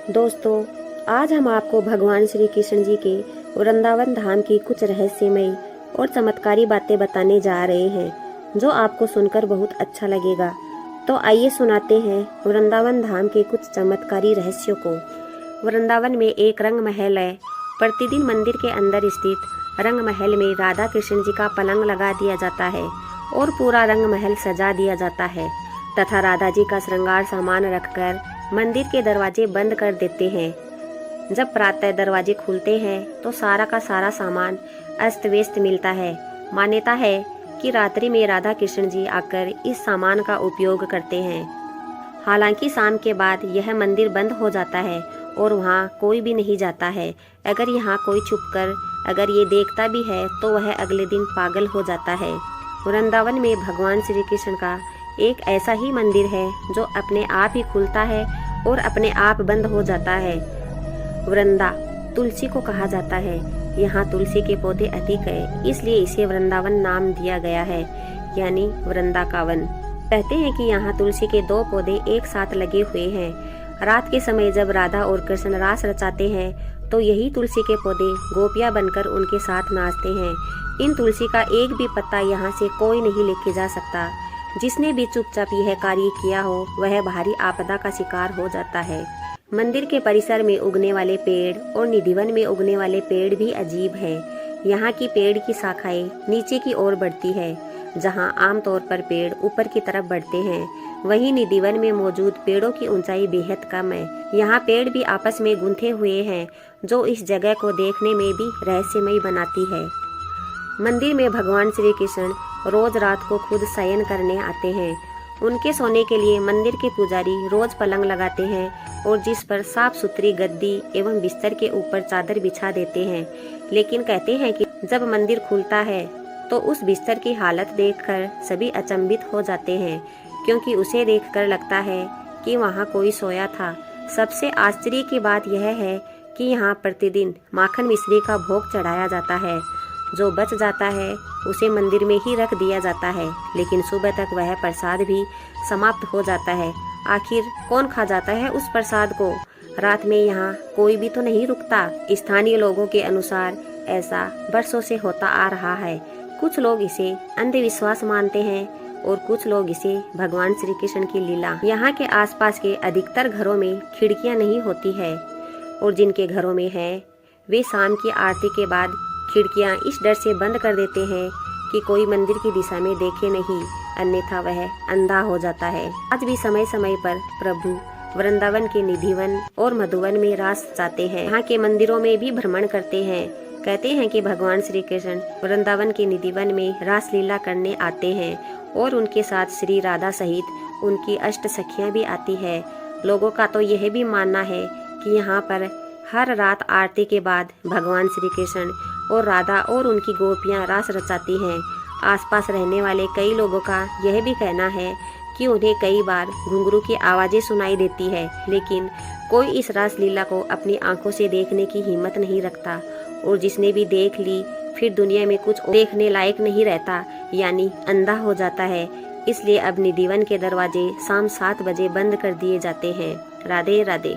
दोस्तों, आज हम आपको भगवान श्री कृष्ण जी के वृंदावन धाम की कुछ रहस्यमयी और चमत्कारी बातें बताने जा रहे हैं, जो आपको सुनकर बहुत अच्छा लगेगा। तो आइए सुनाते हैं वृंदावन धाम के कुछ चमत्कारी रहस्यों को। वृंदावन में एक रंग महल है। प्रतिदिन मंदिर के अंदर स्थित रंग महल में राधा कृष्ण जी का पलंग लगा दिया जाता है और पूरा रंग महल सजा दिया जाता है तथा राधा जी का श्रृंगार सामान रखकर मंदिर के दरवाजे बंद कर देते हैं। जब प्रातः दरवाजे खुलते हैं तो सारा का सारा सामान अस्त व्यस्त मिलता है। मान्यता है कि रात्रि में राधा कृष्ण जी आकर इस सामान का उपयोग करते हैं। हालांकि शाम के बाद यह मंदिर बंद हो जाता है और वहाँ कोई भी नहीं जाता है। अगर यहाँ कोई छुपकर अगर ये देखता भी है तो वह अगले दिन पागल हो जाता है। वृंदावन में भगवान श्री कृष्ण का एक ऐसा ही मंदिर है जो अपने आप ही खुलता है और अपने आप बंद हो जाता है। वृंदा तुलसी को कहा जाता है। यहाँ तुलसी के पौधे अधिक है, इसलिए इसे वृंदावन नाम दिया गया है, यानी वृंदा का वन। कहते हैं कि यहाँ तुलसी के 2 पौधे एक साथ लगे हुए हैं। रात के समय जब राधा और कृष्ण रास रचाते हैं तो यही तुलसी के पौधे गोपियां बनकर उनके साथ नाचते हैं। इन तुलसी का एक भी पत्ता यहाँ से कोई नहीं लेके जा सकता। जिसने भी चुपचाप यह कार्य किया हो वह भारी आपदा का शिकार हो जाता है। मंदिर के परिसर में उगने वाले पेड़ और निधिवन में उगने वाले पेड़ भी अजीब हैं। यहाँ की पेड़ की शाखाएं नीचे की ओर बढ़ती है, जहाँ आमतौर पर पेड़ ऊपर की तरफ बढ़ते हैं। वहीं निधिवन में मौजूद पेड़ों की ऊंचाई बेहद कम है। यहाँ पेड़ भी आपस में गुंथे हुए हैं, जो इस जगह को देखने में भी रहस्यमयी बनाती है। मंदिर में भगवान श्री कृष्ण रोज रात को खुद शयन करने आते हैं। उनके सोने के लिए मंदिर के पुजारी रोज पलंग लगाते हैं और जिस पर साफ सुथरी गद्दी एवं बिस्तर के ऊपर चादर बिछा देते हैं। लेकिन कहते हैं कि जब मंदिर खुलता है तो उस बिस्तर की हालत देखकर सभी अचंभित हो जाते हैं, क्योंकि उसे देखकर लगता है कि वहाँ कोई सोया था। सबसे आश्चर्य की बात यह है कि यहाँ प्रतिदिन माखन मिश्री का भोग चढ़ाया जाता है। जो बच जाता है उसे मंदिर में ही रख दिया जाता है, लेकिन सुबह तक वह प्रसाद भी समाप्त हो जाता है। आखिर कौन खा जाता है उस प्रसाद को? रात में यहाँ कोई भी तो नहीं रुकता। स्थानीय लोगों के अनुसार ऐसा बरसों से होता आ रहा है। कुछ लोग इसे अंधविश्वास मानते हैं और कुछ लोग इसे भगवान श्री कृष्ण की लीला। यहाँ के आसपास के अधिकतर घरों में खिड़कियाँ नहीं होती है और जिनके घरों में है वे शाम की आरती के बाद खिड़कियां इस डर से बंद कर देते हैं कि कोई मंदिर की दिशा में देखे नहीं, अन्यथा वह अंधा हो जाता है। आज भी समय समय पर प्रभु वृंदावन के निधिवन और मधुवन में रास रचाते हैं। यहाँ के मंदिरों में भी भ्रमण करते हैं। कहते हैं कि भगवान श्री कृष्ण वृंदावन के निधिवन में रास लीला करने आते हैं और उनके साथ श्री राधा सहित उनकी अष्ट सखियां भी आती है। लोगों का तो यह भी मानना है कि यहाँ पर हर रात आरती के बाद भगवान श्री कृष्ण और राधा और उनकी गोपियां रास रचाती हैं। आसपास रहने वाले कई लोगों का यह भी कहना है कि उन्हें कई बार घुंघरू की आवाजें सुनाई देती है, लेकिन कोई इस रास लीला को अपनी आंखों से देखने की हिम्मत नहीं रखता और जिसने भी देख ली फिर दुनिया में कुछ देखने लायक नहीं रहता, यानी अंधा हो जाता है। इसलिए अब निधिवन के दरवाजे शाम 7 बजे बंद कर दिए जाते हैं। राधे राधे।